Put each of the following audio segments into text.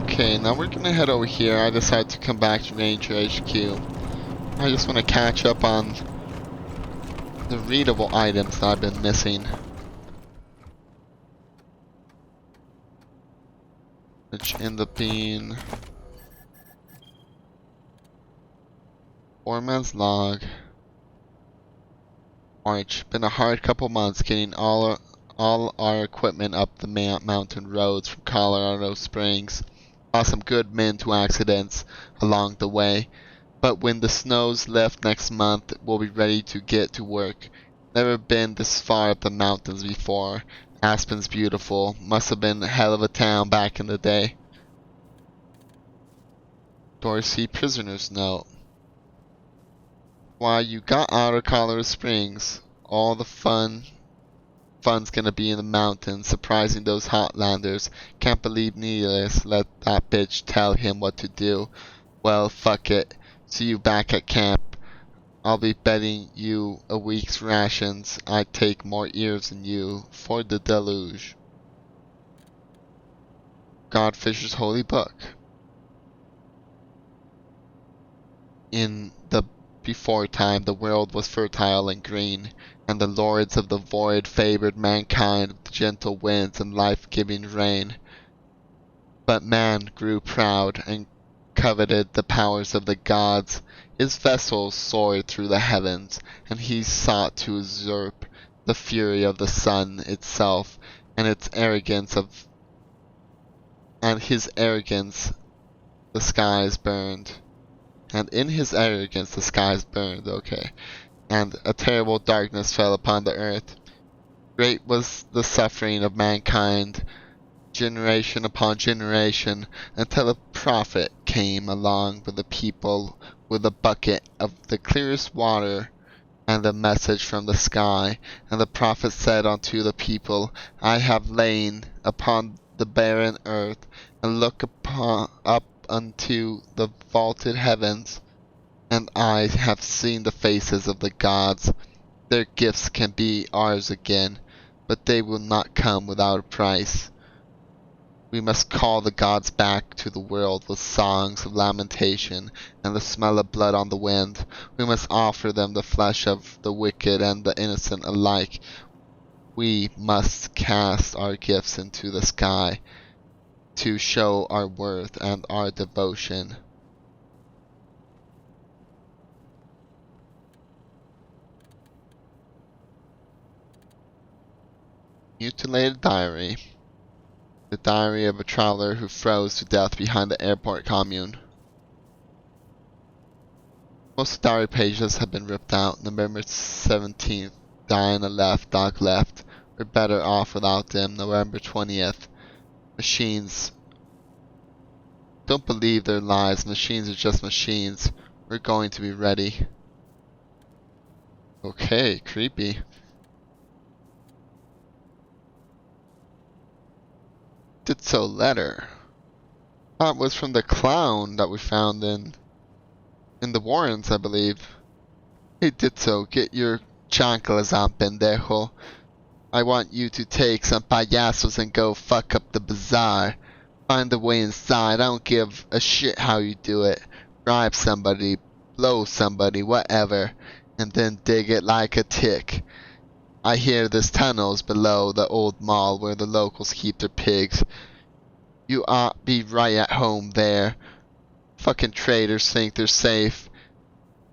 Okay, now we're gonna head over here. I decided to come back to Ranger HQ. I just want to catch up on the readable items that I've been missing. Which end up being... Foreman's log. March. Been a hard couple months getting all our equipment up the mountain roads from Colorado Springs. Lost some good men to accidents along the way. But when the snows lift next month, we'll be ready to get to work. Never been this far up the mountains before. Aspen's beautiful. Must have been a hell of a town back in the day. Dorsey prisoner's note. While you got out of Colorado Springs, all the fun's gonna be in the mountains, surprising those Hotlanders. Can't believe Needless let that bitch tell him what to do. Well, fuck it. See you back at camp. I'll be betting you a week's rations I'd take more ears than you for the deluge. Godfisher's Holy Book. In the before time, the world was fertile and green, and the lords of the void favored mankind with gentle winds and life-giving rain. But man grew proud and coveted the powers of the gods. His vessels soared through the heavens, and he sought to usurp the fury of the sun itself, and his arrogance the skies burned. And in his arrogance the skies burned, okay. And a terrible darkness fell upon the earth. Great was the suffering of mankind, generation upon generation, until a prophet came along with the people with a bucket of the clearest water and a message from the sky. And the prophet said unto the people, I have lain upon the barren earth, and look up unto the vaulted heavens, and I have seen the faces of the gods. Their gifts can be ours again, but they will not come without a price. We must call the gods back to the world with songs of lamentation and the smell of blood on the wind. We must offer them the flesh of the wicked and the innocent alike. We must cast our gifts into the sky to show our worth and our devotion. Mutilated diary. The diary of a traveler who froze to death behind the airport commune. Most diary pages have been ripped out. November 17th, Diana left, Doc left. We're better off without them. November 20th, machines. Don't believe their lies. Machines are just machines. We're going to be ready. Okay, creepy. Did so letter. That was from the clown that we found in the Warrens, I believe. Hey Ditso, get your chanclas on, pendejo. I want you to take some payasos and go fuck up the bazaar. Find a way inside. I don't give a shit how you do it. Bribe somebody, blow somebody, whatever, and then dig it like a tick. I hear there's tunnels below the old mall where the locals keep their pigs. You ought be right at home there. Fucking traitors think they're safe.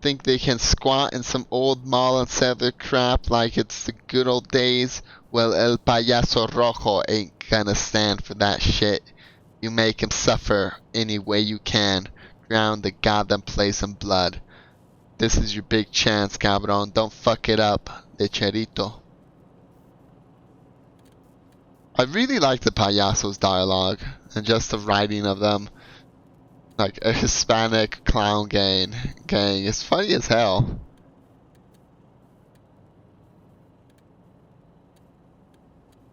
Think they can squat in some old mall and sell their crap like it's the good old days? Well, El Payaso Rojo ain't gonna stand for that shit. You make him suffer any way you can. Drown the goddamn place in blood. This is your big chance, cabron. Don't fuck it up, lecherito. I really like the payasos dialogue and just the writing of them. Like a Hispanic clown gang. It's funny as hell.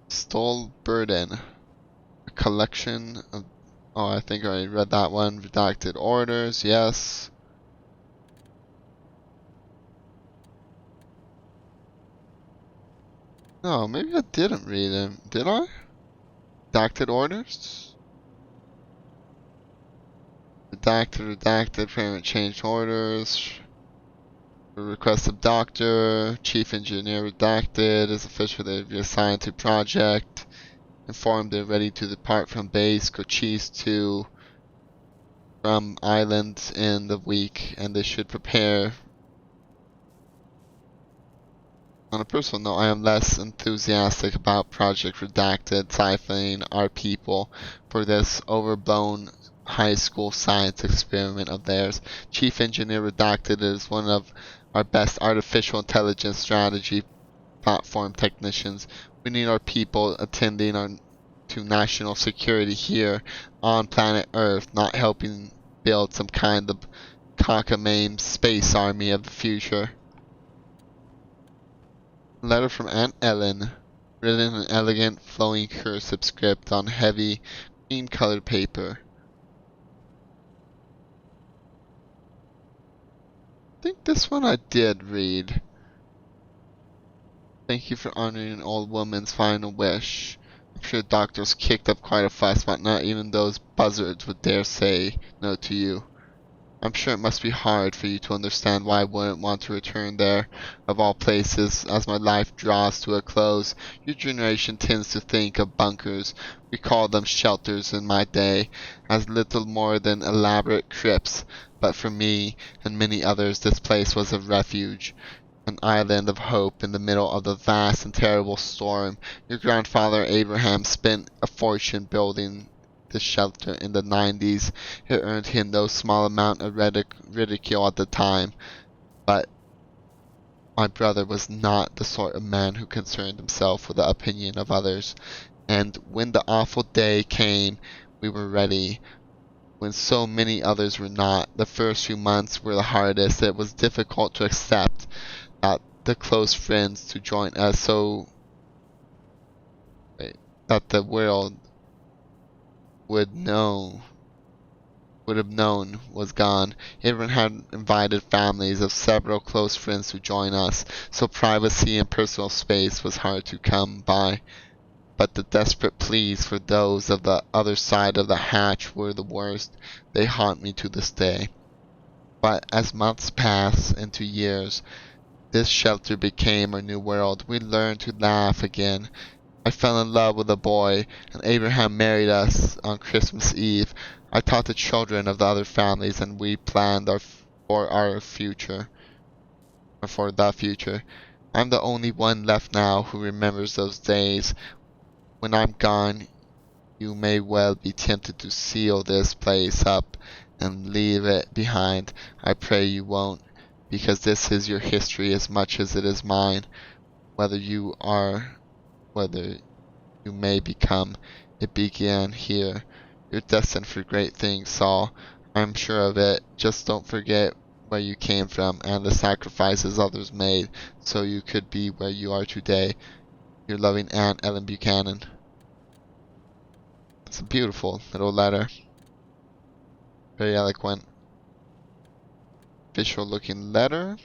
Stole Burden. A collection of... Oh, I think I already read that one. Redacted orders, yes. No, maybe I didn't read them. Did I? Redacted orders? redacted, parent changed orders. Request of doctor, chief engineer redacted, is officially reassigned to project. Informed they're ready to depart from base, Cochise to from island in the week, and they should prepare. On a personal note, I am less enthusiastic about Project Redacted siphoning our people for this overblown high school science experiment of theirs. Chief Engineer Redacted is one of our best artificial intelligence strategy platform technicians. We need our people attending to national security here on planet Earth, not helping build some kind of cockamamie space army of the future. Letter from Aunt Ellen, written in an elegant, flowing cursive script on heavy, cream-colored paper. I think this one I did read. Thank you for honoring an old woman's final wish. I'm sure the doctors kicked up quite a fuss, but not even those buzzards would dare say no to you. I'm sure it must be hard for you to understand why I wouldn't want to return there, of all places, as my life draws to a close. Your generation tends to think of bunkers, we called them shelters in my day, as little more than elaborate crypts, but for me, and many others, this place was a refuge, an island of hope in the middle of the vast and terrible storm. Your grandfather Abraham spent a fortune building this shelter in the 90s. It earned him no small amount of ridicule at the time, but my brother was not the sort of man who concerned himself with the opinion of others, and when the awful day came, we were ready. When so many others were not, the first few months were the hardest. It was difficult to accept that the close friends to join us that the world would have known was gone. Everyone had invited families of several close friends to join us, so privacy and personal space was hard to come by. But the desperate pleas for those of the other side of the hatch were the worst. They haunt me to this day. But as months passed into years, this shelter became our new world. We learned to laugh again. I fell in love with a boy, and Abraham married us on Christmas Eve. I taught the children of the other families, and we planned for the future. I'm the only one left now who remembers those days. When I'm gone, you may well be tempted to seal this place up and leave it behind. I pray you won't, because this is your history as much as it is mine. Whether you may become, it began here. You're destined for great things, Saul. I'm sure of it. Just don't forget where you came from and the sacrifices others made so you could be where you are today. Your loving Aunt Ellen Buchanan. It's a beautiful little letter. Very eloquent. Official looking letter.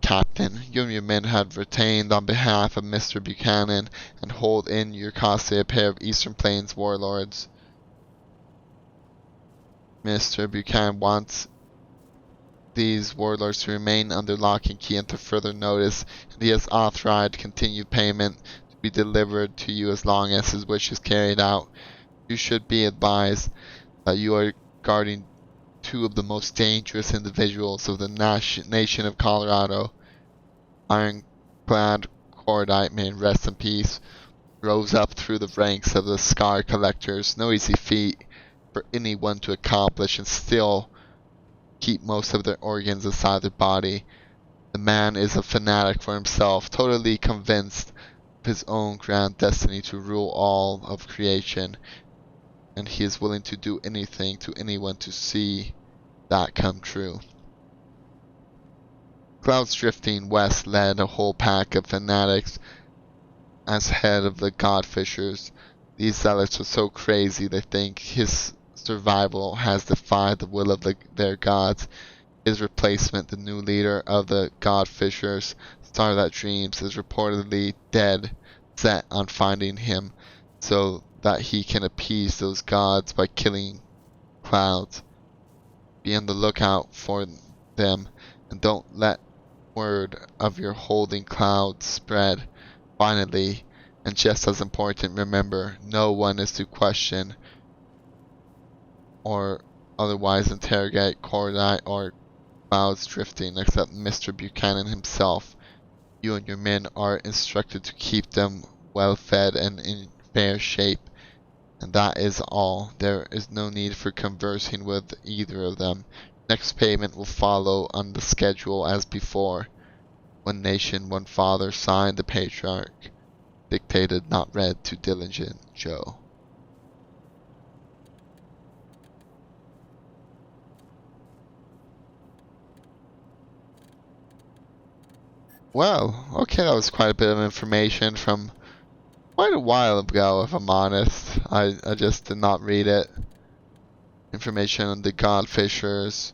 Captain, you and your men have retained on behalf of Mr. Buchanan and hold in your custody a pair of Eastern Plains warlords. Mr. Buchanan wants these warlords to remain under lock and key until further notice, and he has authorized continued payment to be delivered to you as long as his wish is carried out. You should be advised that you are guarding two of the most dangerous individuals of the nation of Colorado. Ironclad Cordite, may rest in peace, rose up through the ranks of the scar collectors. No easy feat for anyone to accomplish and still keep most of their organs inside their body. The man is a fanatic for himself, totally convinced of his own grand destiny to rule all of creation, and he is willing to do anything to anyone to see that come true. Clouds drifting west led a whole pack of fanatics as head of the Godfishers. These zealots are so crazy they think his survival has defied the will of their gods. His replacement, the new leader of the Godfishers, Star That Dreams, is reportedly dead, set on finding him so that he can appease those gods by killing Clouds. Be on the lookout for them, and don't let word of your holding cloud spread. Finally, and just as important, remember, no one is to question or otherwise interrogate Cordite or clouds drifting except Mr. Buchanan himself. You and your men are instructed to keep them well fed and in fair shape, and that is all. There is no need for conversing with either of them. Next payment will follow on the schedule as before. One nation, one father, signed the patriarch. Dictated, not read, to diligent Joe. Well, okay, that was quite a bit of information from quite a while ago, if I'm honest. I just did not read it. Information on the Godfishers,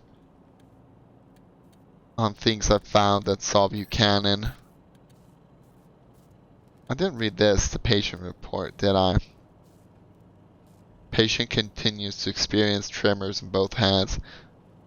on things I found that Saul Buchanan. I didn't read this, the patient report, did I? Patient continues to experience tremors in both hands,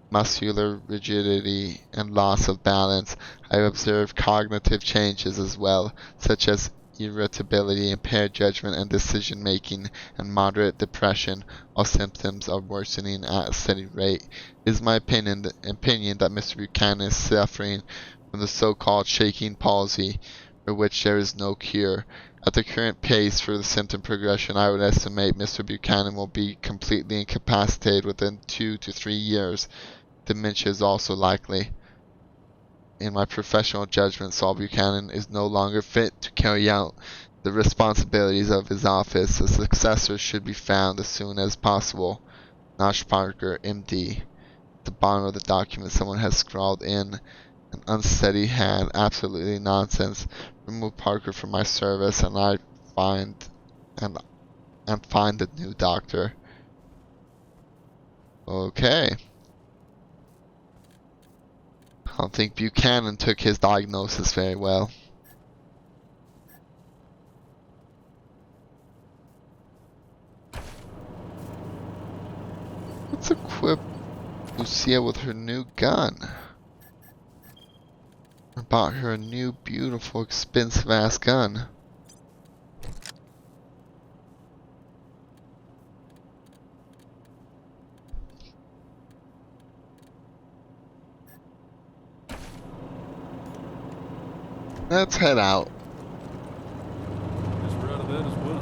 muscular rigidity, and loss of balance. I observed cognitive changes as well, such as irritability, impaired judgment and decision making, and moderate depression. All symptoms are worsening at a steady rate. It is my opinion that Mr. Buchanan is suffering from the so-called shaking palsy, for which there is no cure. At the current pace for the symptom progression, I would estimate Mr. Buchanan will be completely incapacitated within 2 to 3 years. Dementia is also likely. In my professional judgment, Saul Buchanan is no longer fit to carry out the responsibilities of his office. A successor should be found as soon as possible. Nosh Parker, MD. At the bottom of the document, someone has scrawled in an unsteady hand. Absolutely nonsense. Remove Parker from my service, and I find a new doctor. Okay. I don't think Buchanan took his diagnosis very well. Let's equip Lucia with her new gun. I bought her a new, beautiful, expensive ass gun. Let's head out. Guess we're out of that as well.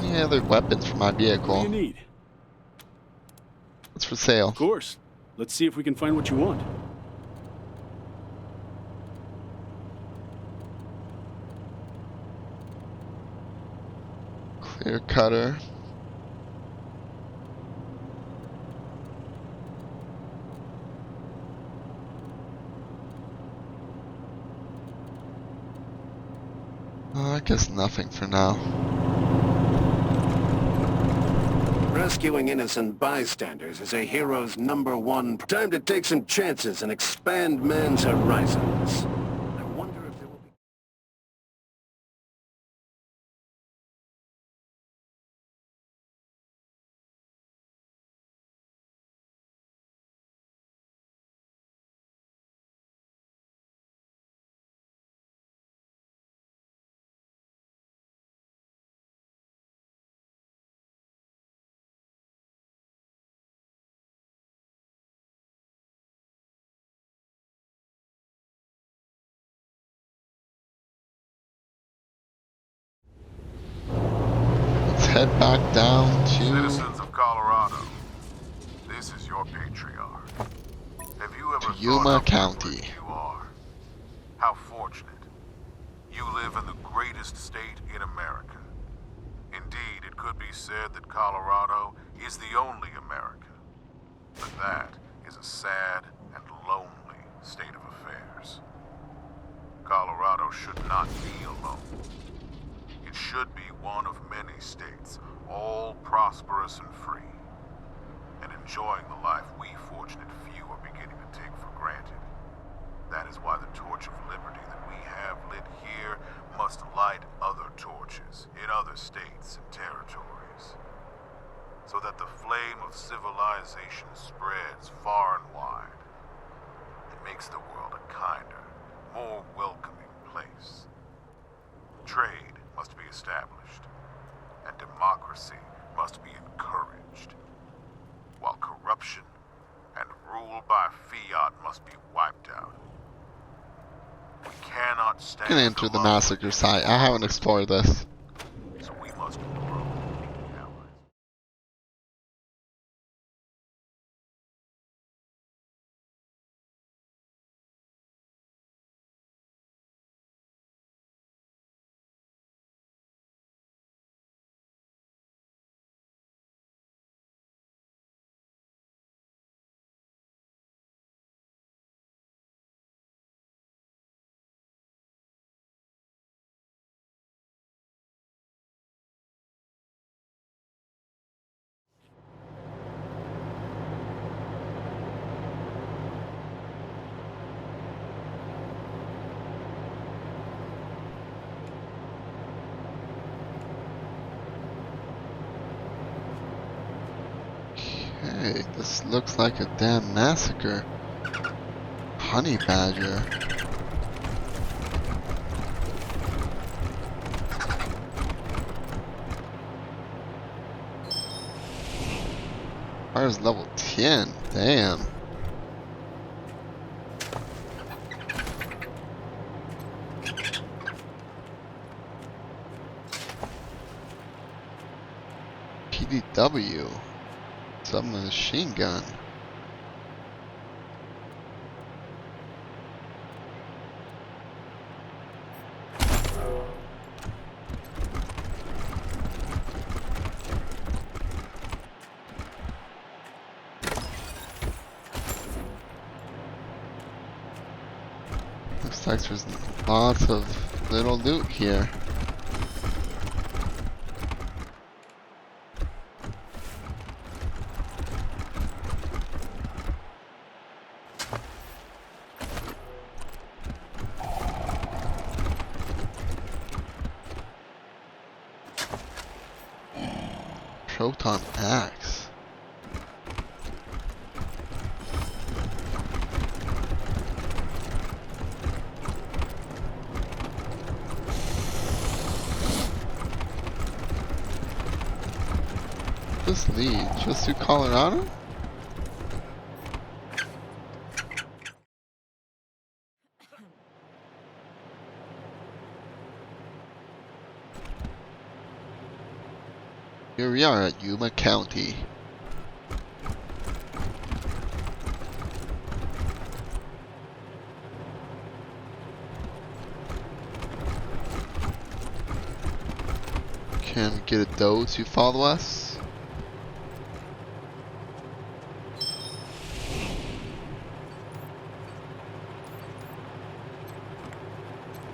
Any other weapons for my vehicle? What do you need? What's for sale? Of course. Let's see if we can find what you want. Clear cutter. I guess nothing for now. Rescuing innocent bystanders is a hero's #1. Time to take some chances and expand man's horizons. I wonder if there will be... Let's head back down to Citizens of Colorado, this is your patriarch. Have you ever Yuma thought how County. privileged you are? How fortunate. You live in the greatest state in America. Indeed, it could be said that Colorado is the only America. But that is a sad and lonely state of affairs. Colorado should not be alone. It should be one of many states, all prosperous and free, and enjoying the life we fortunate few are beginning to take for granted. That is why the torch of liberty that we have lit here must light other torches in other states and territories. so that the flame of civilization spreads far and wide. It makes the world a kinder, more welcoming place. Trade must be established, and democracy must be encouraged, while corruption and rule by fiat must be wiped out. We cannot stand I'm gonna enter the massacre site. I haven't explored this. so we must grow allies. Okay, this looks like a damn massacre. Honey badger. Fire's level 10. Damn. PDW. Submachine gun. Looks like there's lots of little loot here. Proton axe. This lead just to Colorado? Here we are at Yuma County. Can we get a doe to follow us?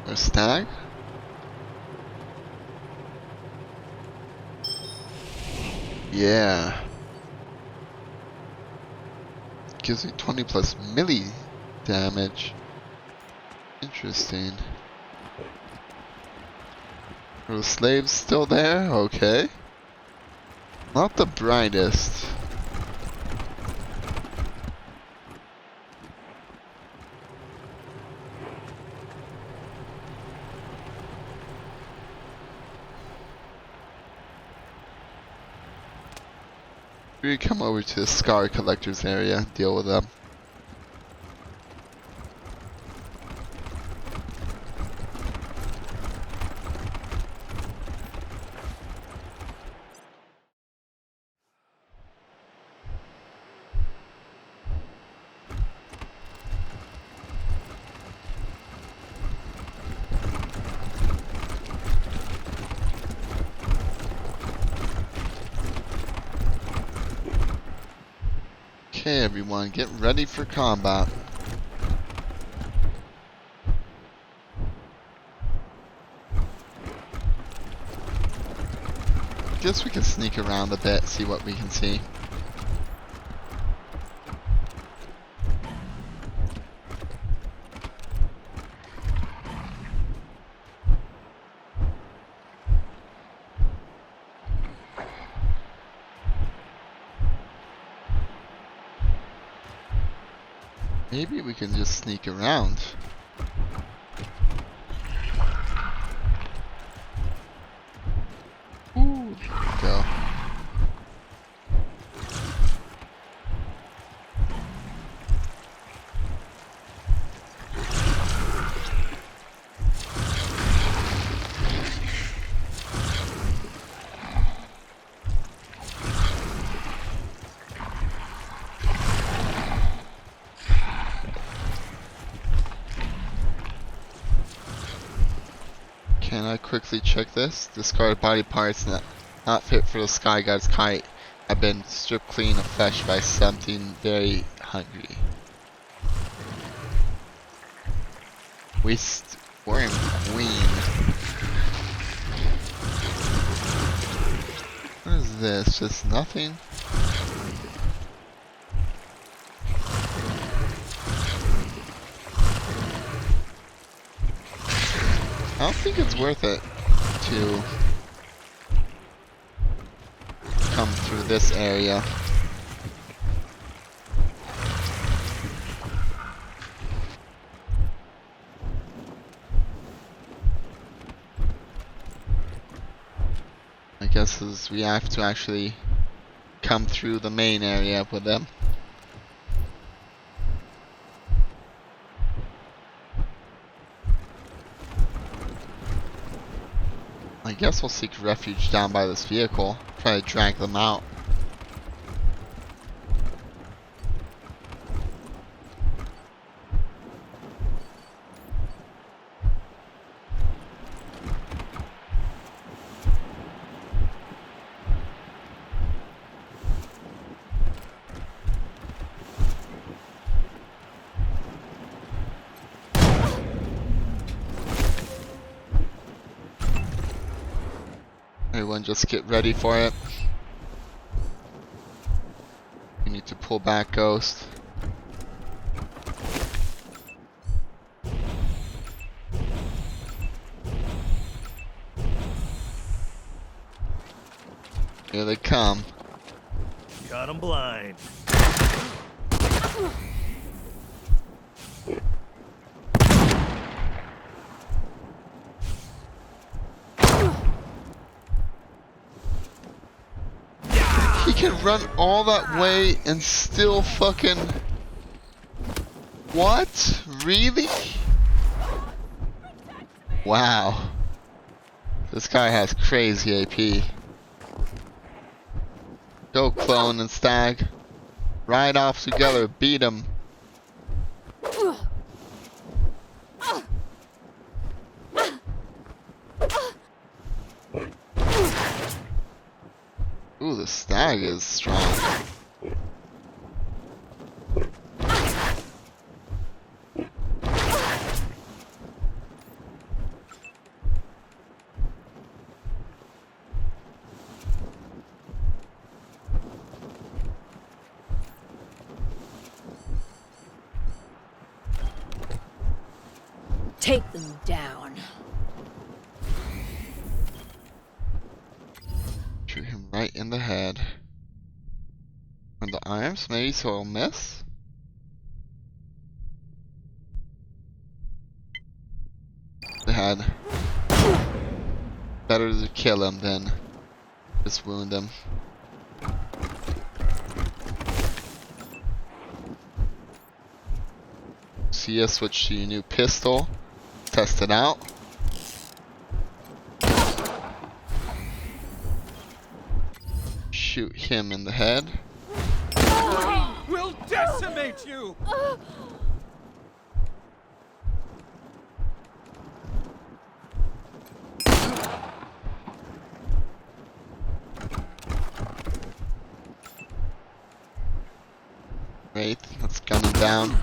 Or a stag? Yeah. Gives me 20 plus melee damage. Interesting. Are the slaves still there? Okay. Not the brightest. We come over to the Scar Collector's area, deal with them. Okay, everyone, get ready for combat. Guess we can sneak around a bit, see what we can see. Maybe we can just sneak around. Ooh, there we go. Can I quickly check this? Discarded body parts not fit for the Sky God's kite have been stripped clean of flesh by something very hungry. Waste Worm Queen. What is this? Just nothing? I don't think it's worth it to come through this area. I guess we have to actually come through the main area with them. I guess we'll seek refuge down by this vehicle. Try to drag them out. Everyone just get ready for it. We need to pull back Ghost. Here they come. Got 'em blind. He can run all that way and still fucking... What? Really? Wow. This guy has crazy AP. Go Clone and Stag. Ride off together, beat him. Ooh, the Stag is strong. Take them down. Shoot him right in the head. On the arms, maybe so he'll miss? The head. Better to kill him than just wound him. See ya, switch to your new pistol. Test it out. Shoot him in the head. We'll decimate you! Great, let's gun him down.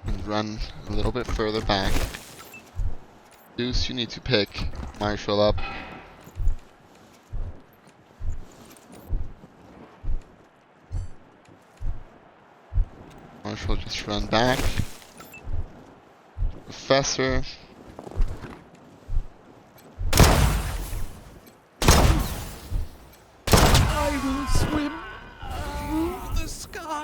And run a little bit further back. Deuce, you need to pick Marshall up. Marshall, just run back. Professor. I will swim through the sky.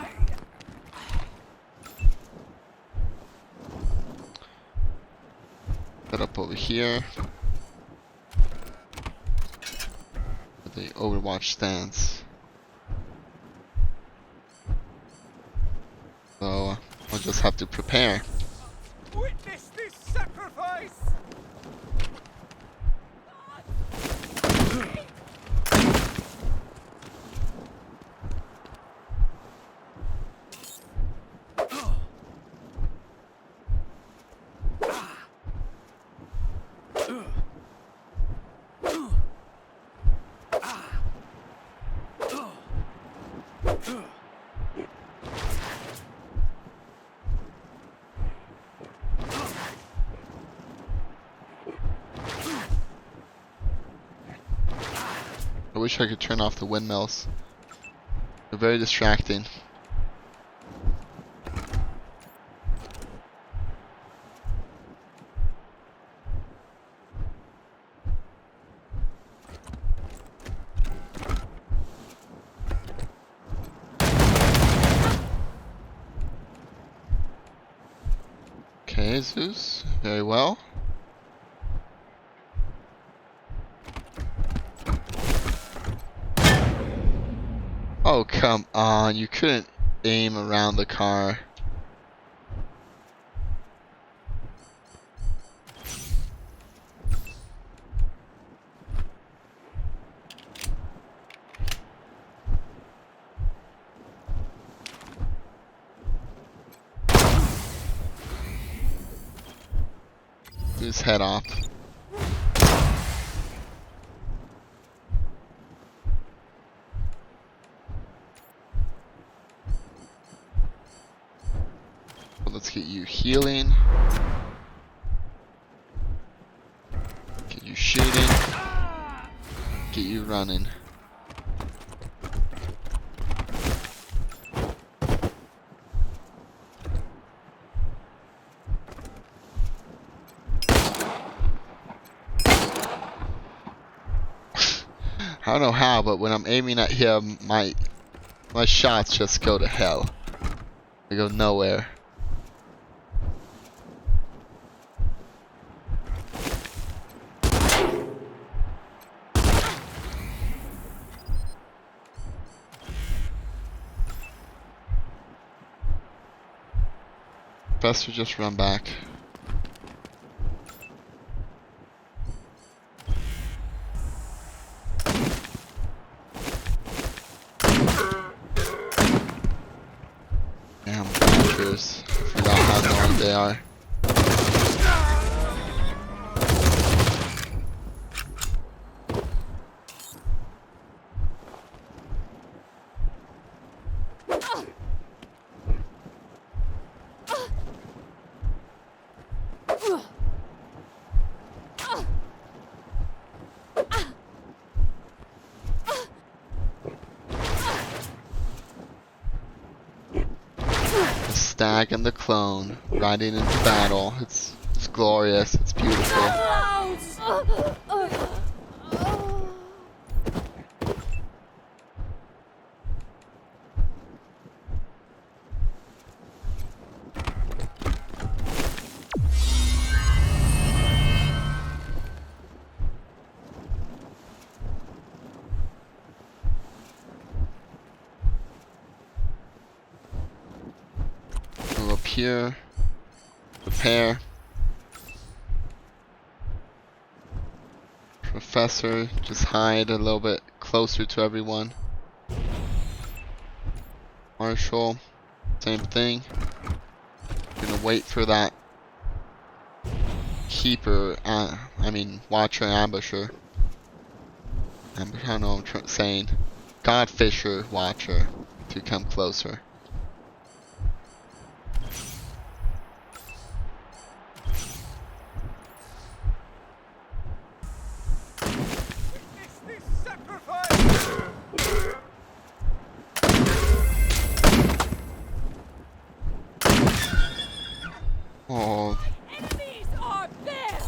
Set up over here. With the Overwatch stance. So I'll just have to prepare. Witness this sacrifice! I wish I could turn off the windmills. They're very distracting. Okay, Zeus. Very well. Oh, come on. You couldn't aim around the car. His head off. Well, let's get you healing. Get you shooting. Get you running. I don't know how, but when I'm aiming at him, my shots just go to hell. They go nowhere. Best to just run back. Damn badgers. I forgot how annoying they are. The stag and the clone riding into battle. It's glorious. It's beautiful. Go up here. Prepare. Professor, just hide a little bit closer to everyone. Marshall, same thing. Gonna wait for that keeper, watcher, ambusher. I don't know what I'm saying. Godfisher, watcher, to come closer. Witness this sacrifice! Oh, Enemies are there!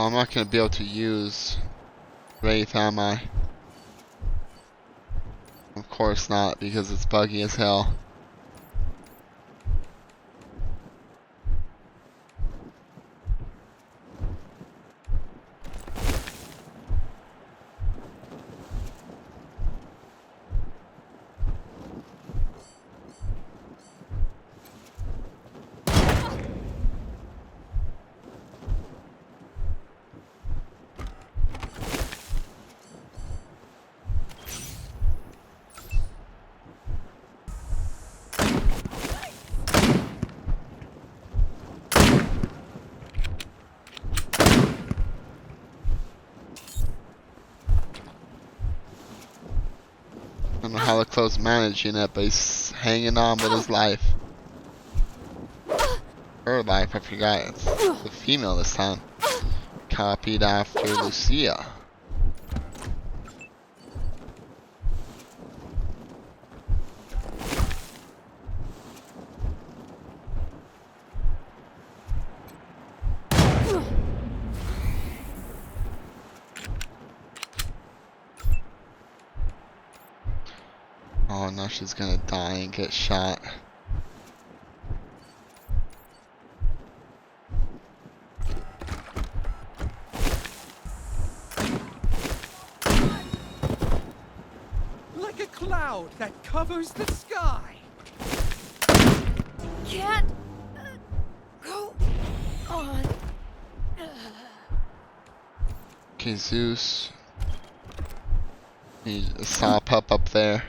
Oh, I'm not gonna be able to use Wraith, am I? Of course not, because it's buggy as hell. I don't know how the close managing it, but he's hanging on with his life. Her life, I forgot. It's the female this time. Copied after Lucia. Oh, now she's gonna die and get shot. Like a cloud that covers the sky. Can't go on. Okay, Zeus. He saw a pup up there.